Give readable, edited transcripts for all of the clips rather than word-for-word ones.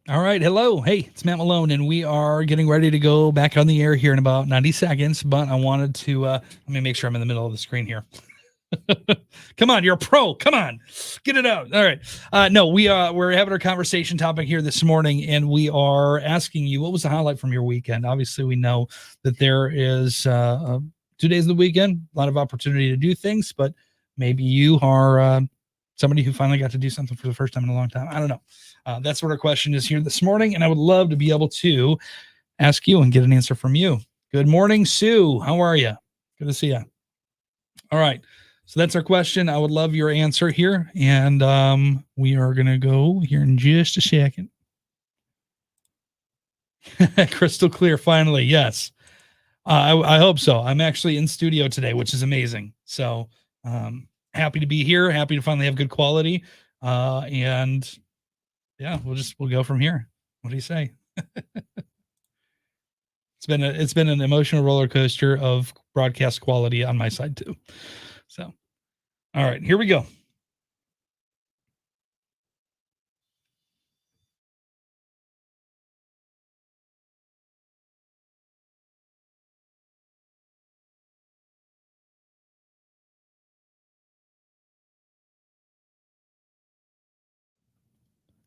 All right. Hello. Hey, it's Matt Malone, and we are getting ready to go back on the air here in about 90 seconds. But I wanted to, let me make sure I'm in the middle of the screen here. Come on, you're a pro. Come on, get it out. All right. No, we're having our conversation topic here this morning, and we are asking you what was the highlight from your weekend. Obviously, we know that there is 2 days of the weekend, a lot of opportunity to do things, but maybe you are somebody who finally got to do something for the first time in a long time. I don't know. That's what our question is here this morning, and I would love to be able to ask you and get an answer from you. Good morning, Sue. How are you? Good to see you. All right. So that's our question. I would love your answer here. And we are going to go here in just a second. Crystal clear, finally. Yes. I hope so. I'm actually in studio today, which is amazing. So happy to be here. Happy to finally have good quality. And yeah, we'll go from here. What do you say? It's been an emotional roller coaster of broadcast quality on my side too. So, all right, here we go.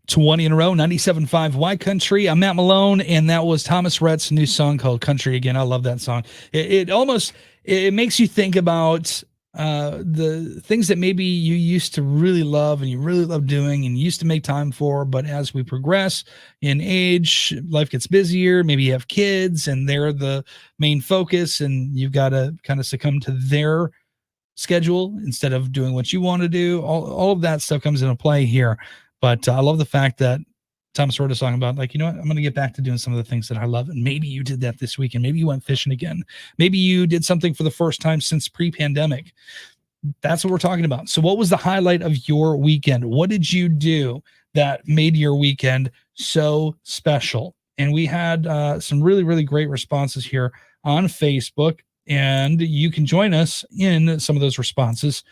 '20 in a row, 97.5 Y Country. I'm Matt Malone, and that was Thomas Rhett's new song called Country Again. I love that song. It makes you think about the things that maybe you used to really love and you really love doing and you used to make time for, but as we progress in age, life gets busier. Maybe you have kids and they're the main focus, and you've got to kind of succumb to their schedule instead of doing what you want to do. All of that stuff comes into play here. But I love the fact that Thomas wrote a song about, like, you know what, I'm going to get back to doing some of the things that I love. And maybe you did that this weekend. Maybe you went fishing again. Maybe you did something for the first time since pre-pandemic. That's what we're talking about. So what was the highlight of your weekend? What did you do that made your weekend so special? And we had some really, really great responses here on Facebook, and you can join us in some of those responses.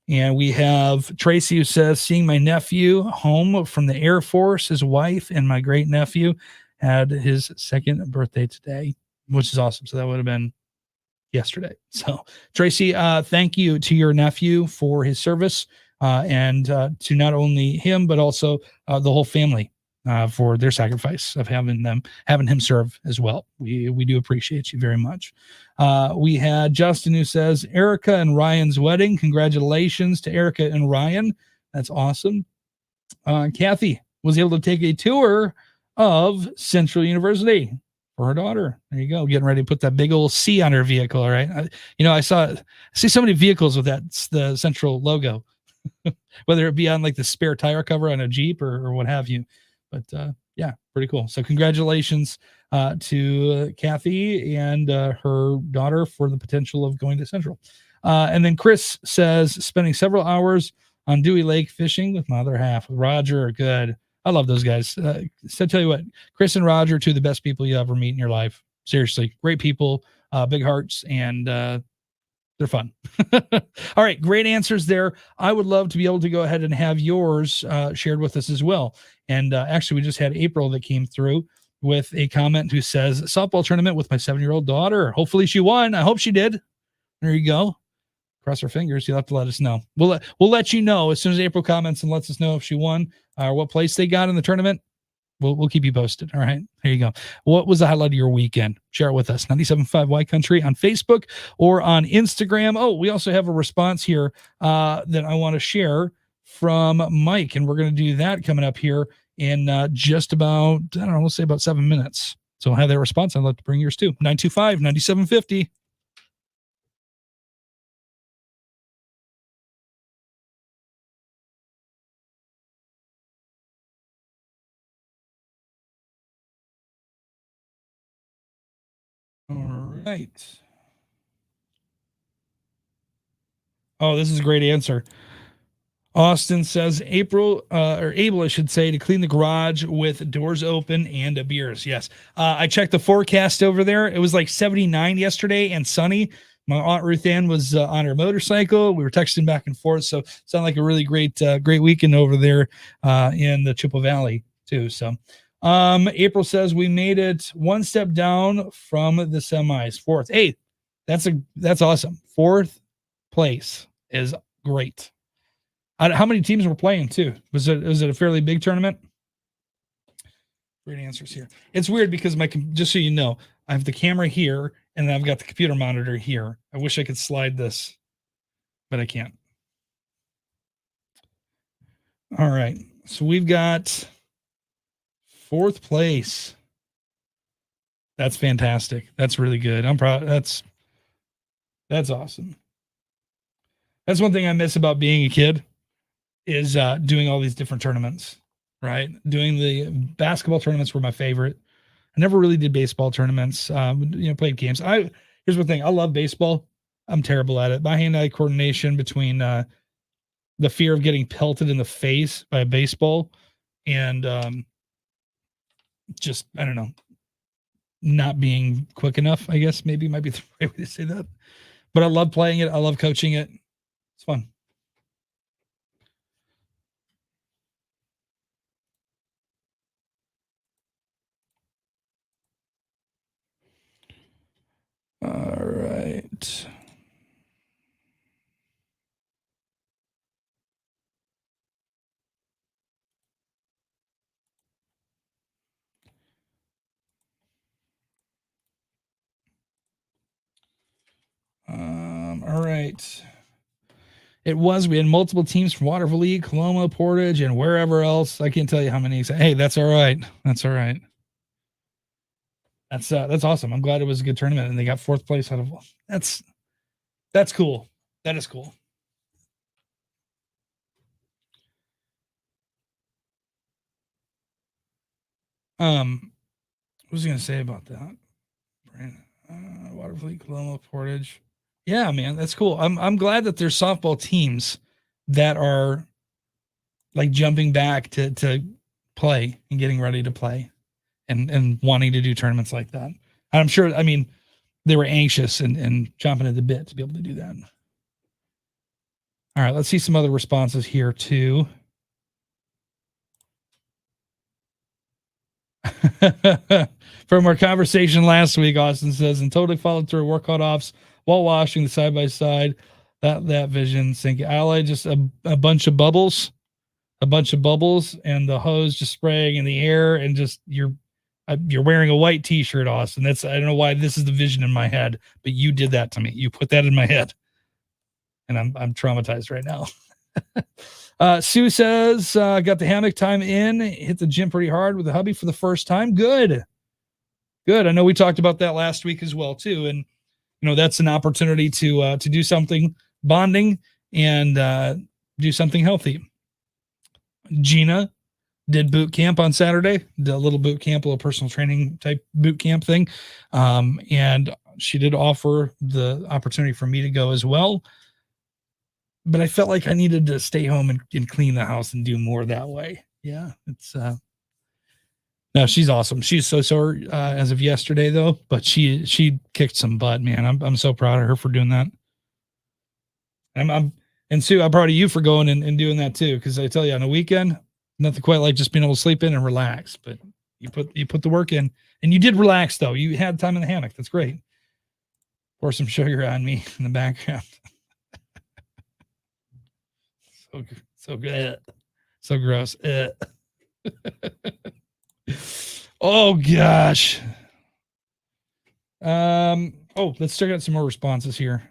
And we have Tracy, who says, seeing my nephew home from the Air Force, his wife, and my great nephew had his second birthday today, which is awesome. So that would have been yesterday. So Tracy, thank you to your nephew for his service, and to not only him, but also the whole family for their sacrifice of having him serve as well. We do appreciate you very much. We had Justin, who says, Erica and Ryan's wedding. Congratulations to Erica and Ryan. That's awesome. Kathy was able to take a tour of Central University for her daughter. There you go. Getting ready to put that big old C on her vehicle. All right. I see so many vehicles with the Central logo, whether it be on like the spare tire cover on a Jeep or what have you. But yeah, pretty cool. So congratulations to Kathy and her daughter for the potential of going to Central. And then Chris says, spending several hours on Dewey Lake fishing with my other half. Roger, good. I love those guys. So I tell you what, Chris and Roger, two of the best people you ever meet in your life. Seriously, great people, big hearts, and they're fun. All right, great answers there. I would love to be able to go ahead and have yours shared with us as well. And actually, we just had April that came through with a comment who says, softball tournament with my 7-year-old daughter. Hopefully she won. I hope she did. There you go. Cross our fingers. You'll have to let us know. We'll let you know as soon as April comments and lets us know if she won or what place they got in the tournament. We'll keep you posted. All right. There you go. What was the highlight of your weekend? Share it with us. 97.5 Y Country on Facebook or on Instagram. Oh, we also have a response here that I want to share from Mike, and we're going to do that coming up here in just about, I don't know, we'll say about 7 minutes. So we'll have that response. I'd love to bring yours too. 925-9750. All right. Oh, this is a great answer. Austin says Abel, I should say, to clean the garage with doors open and beers. Yes. I checked the forecast over there. It was like 79 yesterday and sunny. My Aunt Ruth Ann was on her motorcycle. We were texting back and forth. So sounded like a really great weekend over there in the Chippewa Valley too. So April says we made it one step down from the semis. Fourth. Hey, that's awesome. Fourth place is great. How many teams were playing too? Was it a fairly big tournament? Great answers here. It's weird because just so you know, I have the camera here and I've got the computer monitor here. I wish I could slide this, but I can't. All right. So we've got fourth place. That's fantastic. That's really good. I'm proud. That's awesome. That's one thing I miss about being a kid is doing all these different tournaments, right? Doing the basketball tournaments were my favorite. I never really did baseball tournaments. Played games. Here's the thing. I love baseball. I'm terrible at it. My hand-eye coordination between the fear of getting pelted in the face by a baseball and just, I don't know, not being quick enough, I guess maybe might be the right way to say that. But I love playing it. I love coaching it. It's fun. All right. All right. We had multiple teams from Waterville League, Coloma, Portage, and wherever else. I can't tell you how many. Hey, that's all right. That's all right. That's awesome. I'm glad it was a good tournament and they got fourth place out of that's cool. That is cool. What was I gonna say about that? Waterville, Coloma, Portage. Yeah, man, that's cool. I'm glad that there's softball teams that are like jumping back to play and getting ready to play and wanting to do tournaments like that. I'm sure, I mean, they were anxious and chomping at the bit to be able to do that. All right, let's see some other responses here too. From our conversation last week, Austin says, and totally followed through work offs while washing the side by side. That vision sync. Ally just a bunch of bubbles, and the hose just spraying in the air, and just you're wearing a white T-shirt, Austin. I don't know why this is the vision in my head, but you did that to me. You put that in my head, and I'm traumatized right now. Sue says, got the hammock time in, hit the gym pretty hard with the hubby for the first time. Good. I know we talked about that last week as well too. And, that's an opportunity to do something bonding and do something healthy. Gina did boot camp on Saturday, did a little boot camp, a little personal training type boot camp thing. And she did offer the opportunity for me to go as well. But I felt like I needed to stay home and clean the house and do more that way. Yeah, it's no, she's awesome. She's so sore as of yesterday though, but she kicked some butt, man. I'm so proud of her for doing that. And Sue, I'm proud of you for going and doing that too, because I tell you, on a weekend, nothing quite like just being able to sleep in and relax. But you put the work in, and you did relax though. You had time in the hammock. That's great. Pour some sugar on me in the background. So good. So gross. Oh gosh. Let's check out some more responses here.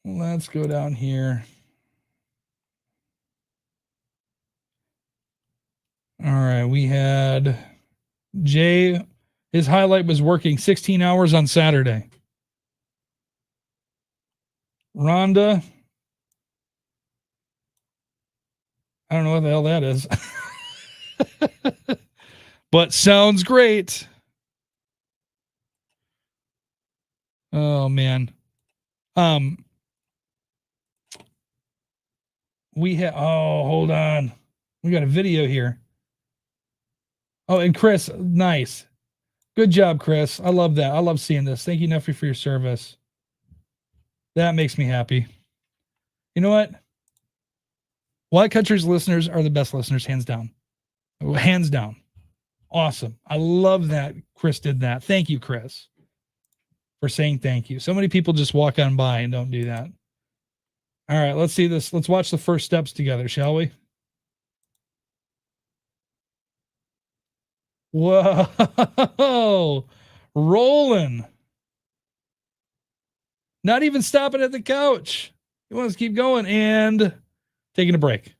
Let's go down here. All right, we had Jay. His highlight was working 16 hours on Saturday. Rhonda, I don't know what the hell that is. But sounds great. Oh man. Hold on. We got a video here. Oh, and Chris, nice. Good job, Chris. I love that. I love seeing this. Thank you, Neffy, for your service. That makes me happy. You know what? Why Country's listeners are the best listeners, hands down. Hands down. Awesome. I love that Chris did that. Thank you, Chris, for saying thank you. So many people just walk on by and don't do that. All right, let's see this. Let's watch the first steps together, shall we? Whoa. Rolling. Not even stopping at the couch. He wants to keep going and taking a break.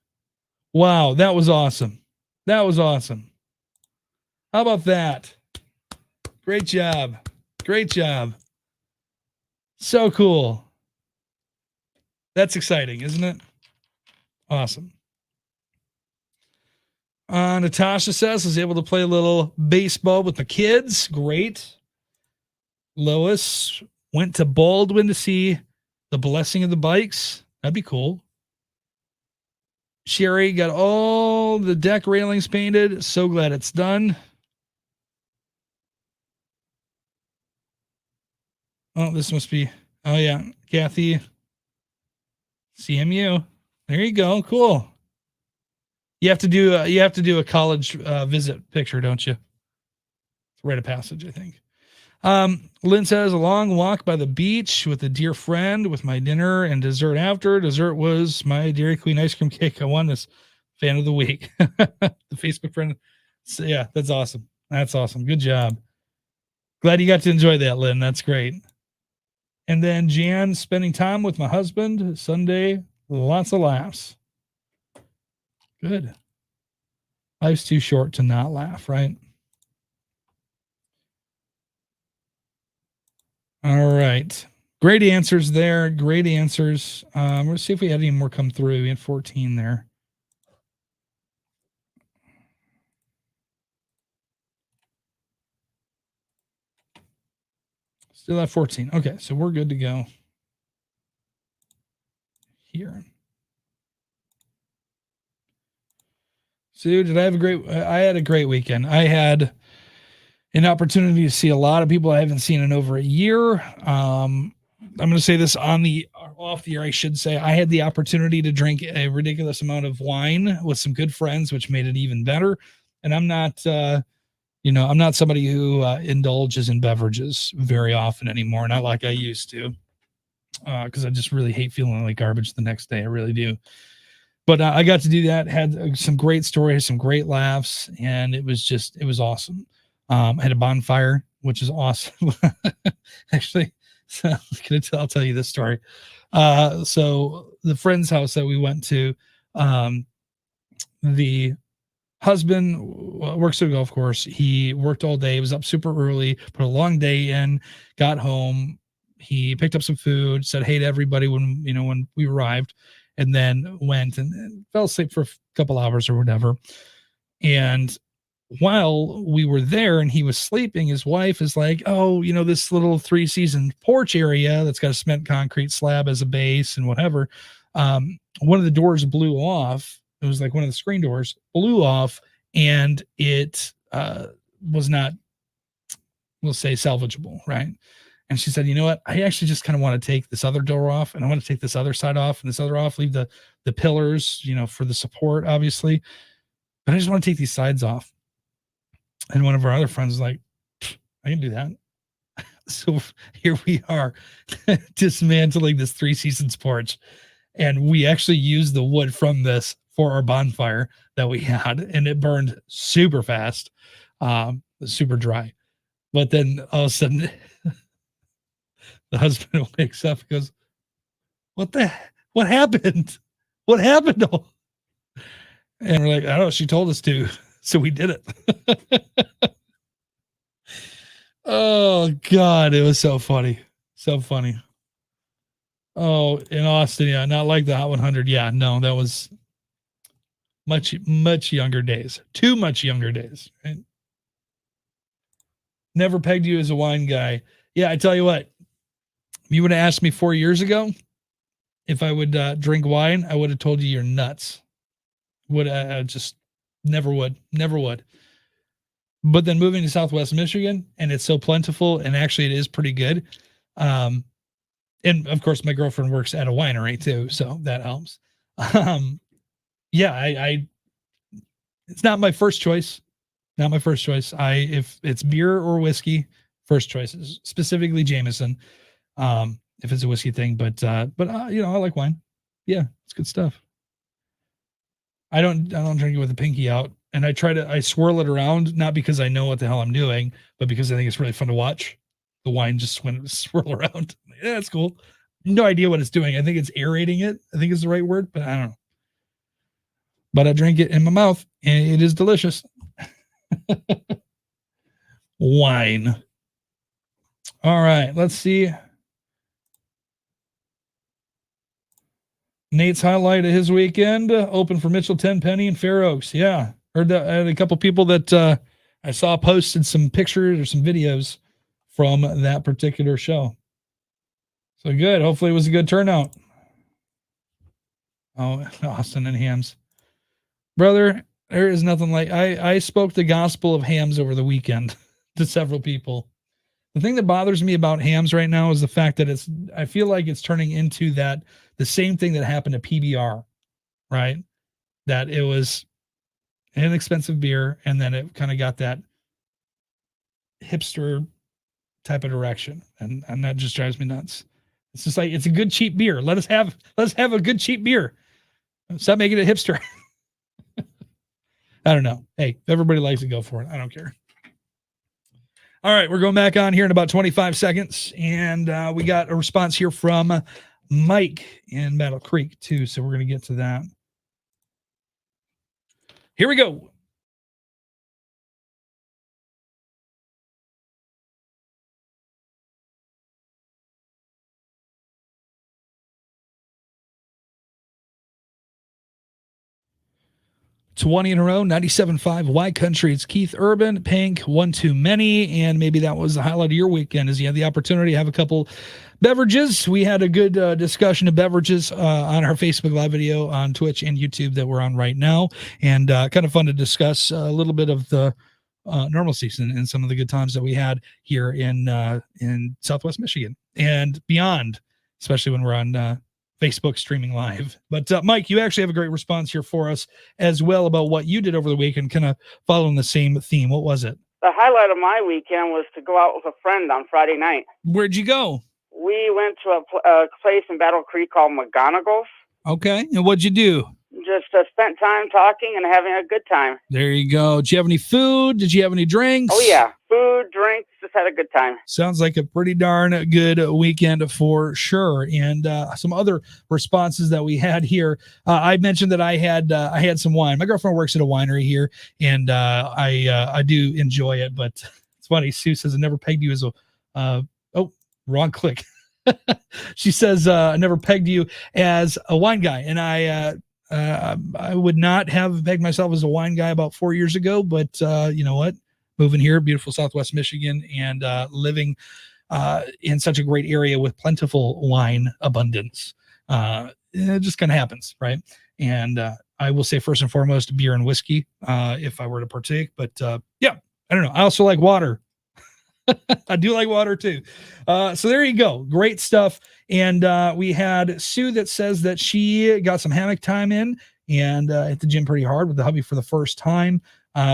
Wow, that was awesome. That was awesome. How about that? Great job. Great job. So cool. That's exciting, isn't it? Awesome. Natasha says, I was able to play a little baseball with the kids. Great. Lois went to Baldwin to see the blessing of the bikes. That'd be cool. Sherry got all the deck railings painted. So glad it's done. Oh, this must be, oh yeah, Kathy, CMU. There you go. Cool. You have to do a college visit picture, don't you? It's a rite of passage, I think. Lynn says a long walk by the beach with a dear friend with my dinner and dessert after. Dessert was my Dairy Queen ice cream cake. I won this fan of the week. The Facebook friend. So, yeah, that's awesome. That's awesome. Good job. Glad you got to enjoy that, Lynn. That's great. And then Jan spending time with my husband Sunday. Lots of laughs. Good. Life's too short to not laugh, right? All right. Great answers there. Great answers. Let's see if we had any more come through. We had 14 there. Still have 14. Okay, so we're good to go here. Sue, did I have a great? I had a great weekend. I had an opportunity to see a lot of people I haven't seen in over a year. I'm going to say this off the air. I should say I had the opportunity to drink a ridiculous amount of wine with some good friends, which made it even better. And I'm not, I'm not somebody who indulges in beverages very often anymore, not like I used to, because I just really hate feeling like garbage the next day. I really do. But I got to do that, had some great stories, some great laughs, and it was awesome. I had a bonfire, which is awesome. Actually, so I'll tell you this story. So the friend's house that we went to, the husband works at a golf course. He worked all day. He was up super early, put a long day in, got home. He picked up some food, said hey to everybody when we arrived, and then went and fell asleep for a couple hours or whatever. And while we were there and he was sleeping, his wife is like, oh, this little 3-season porch area that's got a cement concrete slab as a base and whatever. One of the doors blew off. It was like one of the screen doors blew off, and it was not, we'll say, salvageable, right? And she said, you know what? I actually just kind of want to take this other door off, and I want to take this other side off and this other off, leave the pillars, for the support, obviously. But I just want to take these sides off. And one of our other friends was like, I can do that. So here we are dismantling this 3-seasons porch. And we actually used the wood from this for our bonfire that we had. And it burned super fast, super dry. But then all of a sudden, the husband wakes up and goes, what happened? What happened? And we're like, I don't know. She told us to. So we did it. Oh, God. It was so funny. So funny. Oh, in Austin. Yeah. Not like the Hot 100. Yeah. No, that was much, much younger days. Too much younger days. Right? Never pegged you as a wine guy. Yeah. I tell you what, if you would have asked me 4 years ago if I would drink wine, I would have told you you're nuts. Would just never would. But then moving to Southwest Michigan, and it's so plentiful, and actually it is pretty good. And of course, my girlfriend works at a winery too, so that helps. yeah, I it's not my first choice. Not my first choice. If it's beer or whiskey, first choices, specifically Jameson. If it's a whiskey thing, but I like wine. Yeah, it's good stuff. I don't drink it with the pinky out, and I swirl it around, not because I know what the hell I'm doing, but because I think it's really fun to watch the wine just swirl around. Yeah, that's cool. No idea what it's doing. I think it's aerating it. I think is the right word, but I don't know. But I drink it in my mouth, and it is delicious. Wine. All right, let's see. Nate's highlight of his weekend, open for Mitchell Tenpenny and Fair Oaks. Yeah, heard that. I had a couple people that I saw posted some pictures or some videos from that particular show. So good. Hopefully, it was a good turnout. Oh, Austin and hams, brother. There is nothing like I spoke the gospel of hams over the weekend to several people. The thing that bothers me about hams right now is the fact that I feel like it's turning into the same thing that happened to PBR, right? That it was an inexpensive beer, and then it kind of got that hipster type of direction, and that just drives me nuts. It's just like it's a good cheap beer. Let's have a good cheap beer. Stop making it hipster. I don't know. Hey, if everybody likes it, go for it. I don't care. All right, we're going back on here in about 25 seconds, and we got a response here from Mike in Battle Creek too, so we're going to get to that. Here we go. It's 20 in a row, 97.5 Y Country. It's Keith Urban, Pink, One Too Many, and maybe that was the highlight of your weekend is you had the opportunity to have a couple beverages. We had a good discussion of beverages on our Facebook Live video on Twitch and YouTube that we're on right now, and kind of fun to discuss a little bit of the normal season and some of the good times that we had here in Southwest Michigan and beyond, especially when we're on Facebook streaming live. But Mike, you actually have a great response here for us as well about what you did over the weekend, kind of following the same theme. What was it? The highlight of my weekend was to go out with a friend on Friday night. Where'd you go? We went to a place in Battle Creek called McGonagall's. Okay. And what'd you do? Just spent time talking and having a good time. There you go. Did you have any food? Did you have any drinks? Oh, yeah. Food, drinks, just had a good time. Sounds like a pretty darn good weekend for sure. And some other responses that we had here. I mentioned that I had some wine. My girlfriend works at a winery here, and I do enjoy it. But it's funny. Sue says, I never pegged you as a wrong click. She says, I never pegged you as a wine guy. And I would not have pegged myself as a wine guy about 4 years ago, but you know what? Moving here, beautiful Southwest Michigan, and living in such a great area with plentiful wine abundance, it just kind of happens, right? And I will say first and foremost, beer and whiskey, if I were to partake. But yeah, I don't know. I also like water. I do like water too. So there you go. Great stuff. And we had Sue that says that she got some hammock time in and hit the gym pretty hard with the hubby for the first time.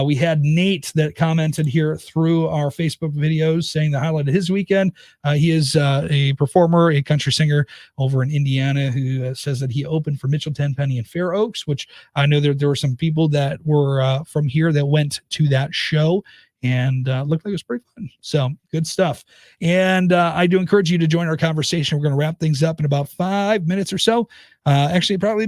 We had Nate that commented here through our Facebook videos saying the highlight of his weekend. He is a performer, a country singer over in Indiana who says that he opened for Mitchell Tenpenny and Fair Oaks, which I know there were some people that were from here that went to that show. And looked like it was pretty fun. So good stuff. And I do encourage you to join our conversation. We're going to wrap things up in about 5 minutes or so. Actually, probably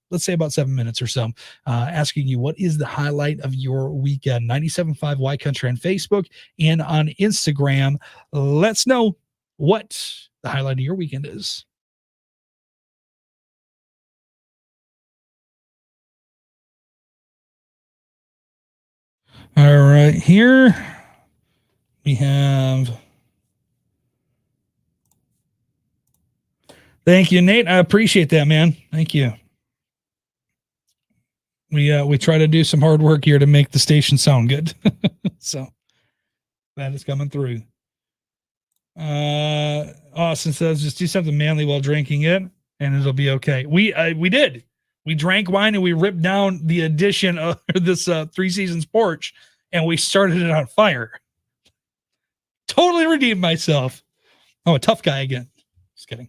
let's say about 7 minutes or so, asking you what is the highlight of your weekend. 97.5 Y Country on Facebook and on Instagram. Let's know what the highlight of your weekend is. All right, here we have. Thank you, Nate. I appreciate that, man. Thank you. We try to do some hard work here to make the station sound good. So that is coming through. Austin says just do something manly while drinking it and it'll be okay. We did We drank wine and we ripped down the addition of this Three Seasons porch and we started it on fire. Totally redeemed myself. Oh, a tough guy again. Just kidding.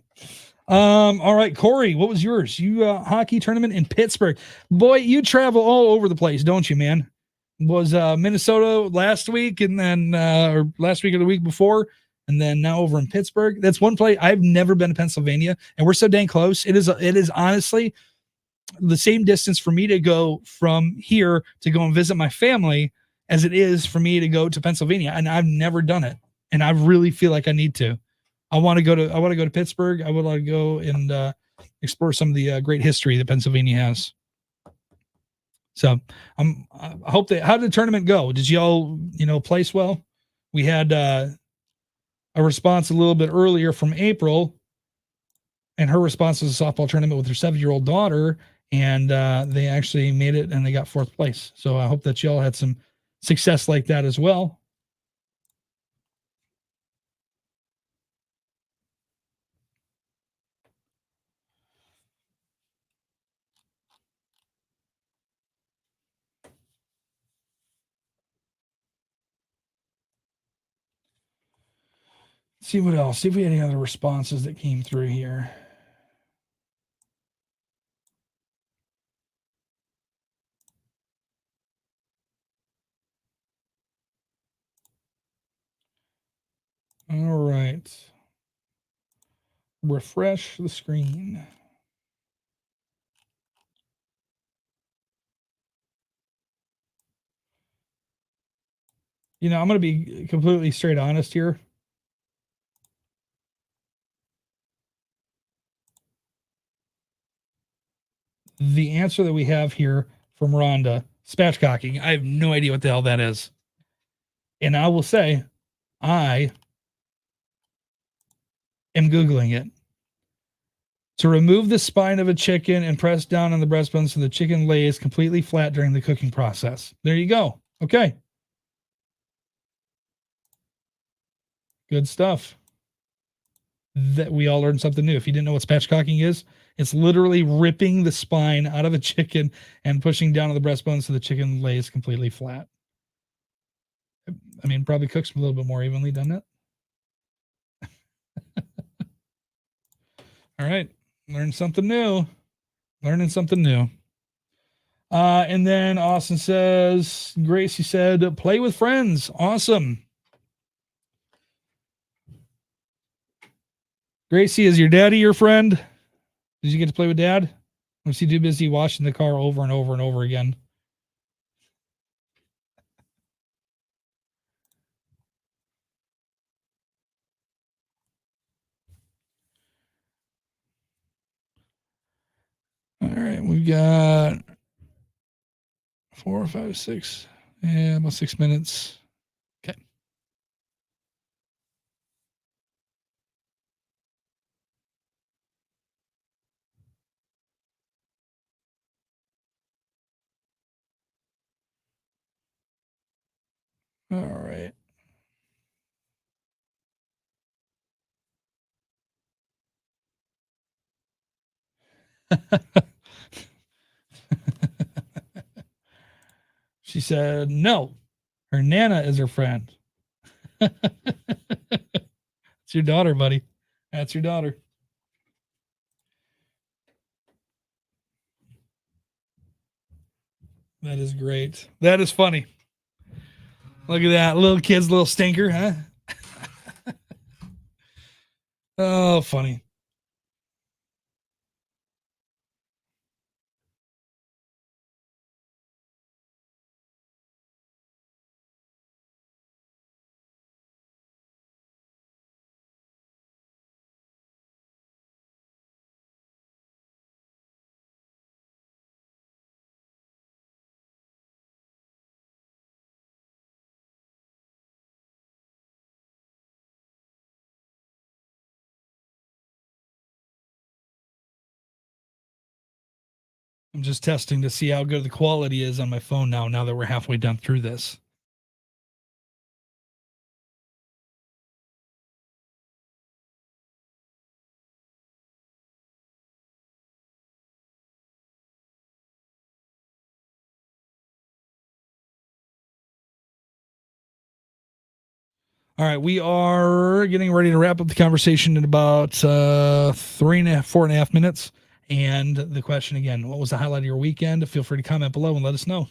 All right, Corey, what was yours? You hockey tournament in Pittsburgh. Boy, you travel all over the place, don't you, man? Was Minnesota last week and then or last week or the week before, and then now over in Pittsburgh. That's one place I've never been to Pennsylvania, and we're so dang close. It is honestly the same distance for me to go from here to go and visit my family as it is for me to go to Pennsylvania, and I've never done it, and I really feel like I need to. I want to go to Pittsburgh. I would like to go and explore some of the great history that Pennsylvania has. So I hope that. How did the tournament go? Did y'all place well? We had a response a little bit earlier from April, and her response was a softball tournament with her 7-year-old daughter, and they actually made it and they got 4th place. So I hope that y'all had some success like that as well. See what else. See if we had any other responses that came through here. All right. Refresh the screen. I'm going to be completely straight honest here. The answer that we have here from Rhonda, spatchcocking, I have no idea what the hell that is. And I will say, I am Googling it. To remove the spine of a chicken and press down on the breastbone so the chicken lays completely flat during the cooking process. There you go. Okay. Good stuff. That we all learned something new. If you didn't know what spatchcocking is, it's literally ripping the spine out of a chicken and pushing down on the breastbone so the chicken lays completely flat. I mean, probably cooks a little bit more evenly, doesn't it? All right. Learn something new. Learning something new. And then Austin says, Gracie said, play with friends. Awesome. Gracie, is your daddy your friend? Did you get to play with dad? Or was he too busy washing the car over and over and over again? All right, we've got 4, 5, 6. Yeah, about 6 minutes. Okay. All right. She said, no, her Nana is her friend. It's your daughter, buddy. That's your daughter. That is great. That is funny. Look at that. Little kid's little stinker, huh? Oh, funny. I'm just testing to see how good the quality is on my phone now that we're halfway done through this. All right, we are getting ready to wrap up the conversation in about 4.5 minutes. And the question again, what was the highlight of your weekend? Feel free to comment below and let us know.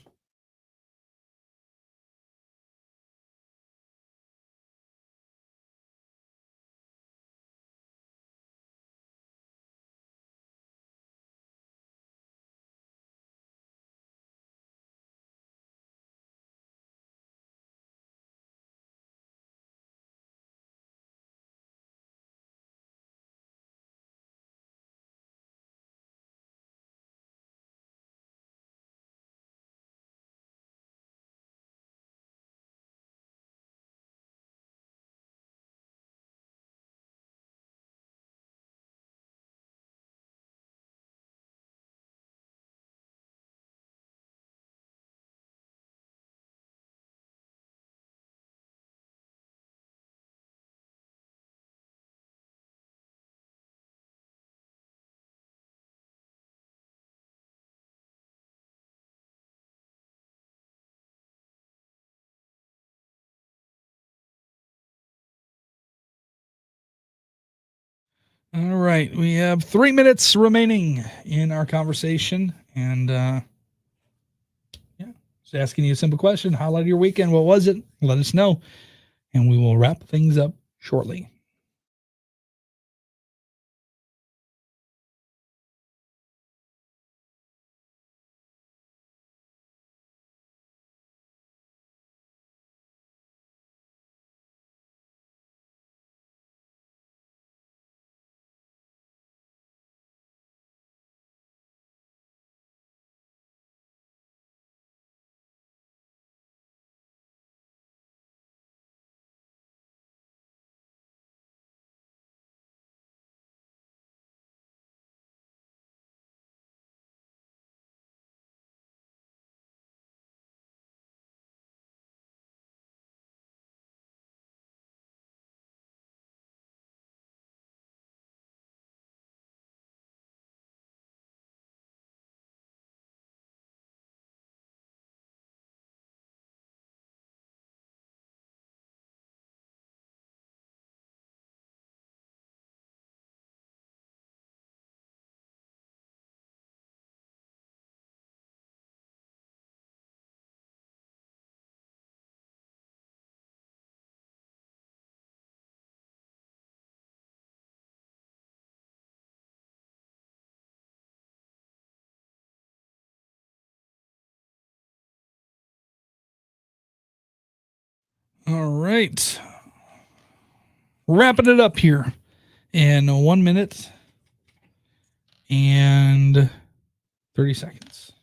All right, we have 3 minutes remaining in our conversation, and just asking you a simple question: highlight of your weekend? What was it? Let us know, and we will wrap things up shortly. All right, wrapping it up here in 1 minute and 30 seconds.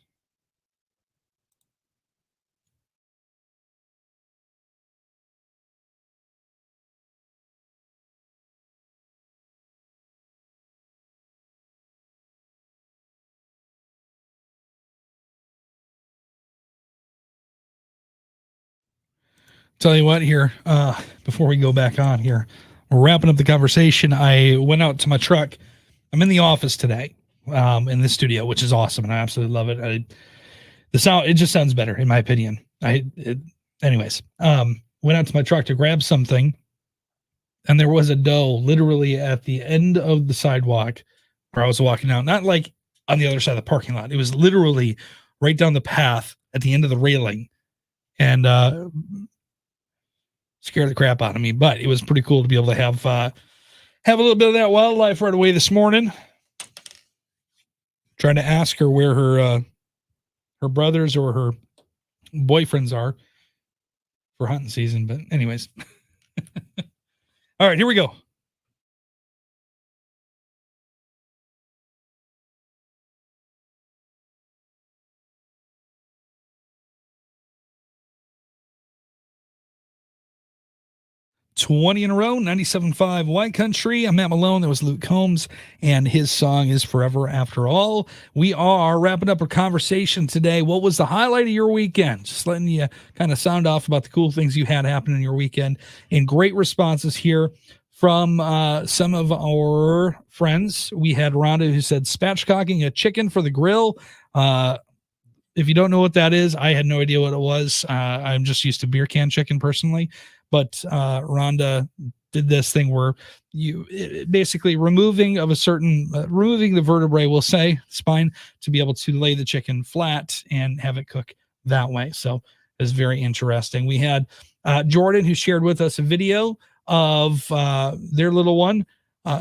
Tell you what here, before we go back on here, we're wrapping up the conversation. I went out to my truck. I'm in the office today, in the studio, which is awesome, and I absolutely love it. The sound, it just sounds better in my opinion. Anyways, went out to my truck to grab something, and there was a doe literally at the end of the sidewalk where I was walking out, not like on the other side of the parking lot. It was literally right down the path at the end of the railing, and scared the crap out of me. But it was pretty cool to be able to have a little bit of that wildlife right away this morning. Trying to ask her where her brothers or her boyfriends are for hunting season. But anyways, all right, here we go. '20 in a row, 97.5 White Country. I'm Matt Malone. That was Luke Combs, and his song is Forever After All. We are wrapping up our conversation today. What was the highlight of your weekend? Just letting you kind of sound off about the cool things you had happen in your weekend. And great responses here from some of our friends. We had Rhonda who said spatchcocking a chicken for the grill. If you don't know what that is, I had no idea what it was. I'm just used to beer can chicken personally, but Rhonda did this thing where basically removing the vertebrae, we'll say spine, to be able to lay the chicken flat and have it cook that way. So it's very interesting. We had Jordan, who shared with us a video of their little one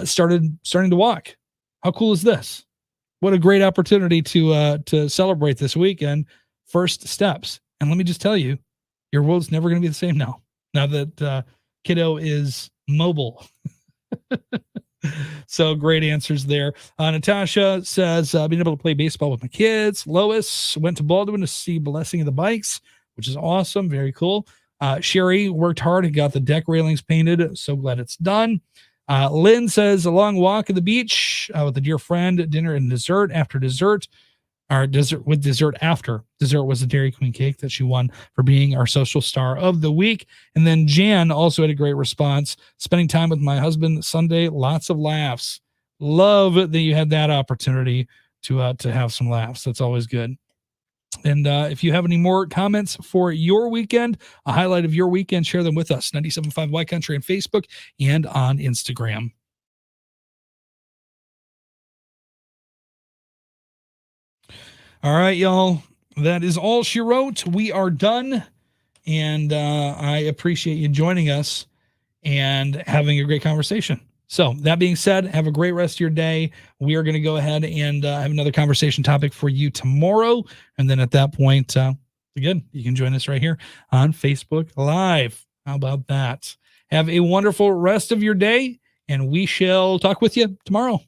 starting to walk. How cool is this? What a great opportunity to celebrate this weekend. First steps. And let me just tell you, your world's never going to be the same now that kiddo is mobile. So great answers there. Natasha says, being able to play baseball with my kids. Lois went to Baldwin to see Blessing of the Bikes, which is awesome. Very cool. Sherry worked hard and got the deck railings painted. So glad it's done. Lynn says, a long walk at the beach with a dear friend, dinner and dessert after dessert. Our dessert with dessert after. Dessert was a Dairy Queen cake that she won for being our social star of the week. And then Jan also had a great response. Spending time with my husband Sunday, lots of laughs. Love that you had that opportunity to have some laughs. That's always good. And if you have any more comments for your weekend, a highlight of your weekend, share them with us. 97.5 Y Country on Facebook and on Instagram. All right, y'all. That is all she wrote. We are done. And I appreciate you joining us and having a great conversation. So that being said, have a great rest of your day. We are going to go ahead and have another conversation topic for you tomorrow. And then at that point, again, you can join us right here on Facebook Live. How about that? Have a wonderful rest of your day, and we shall talk with you tomorrow.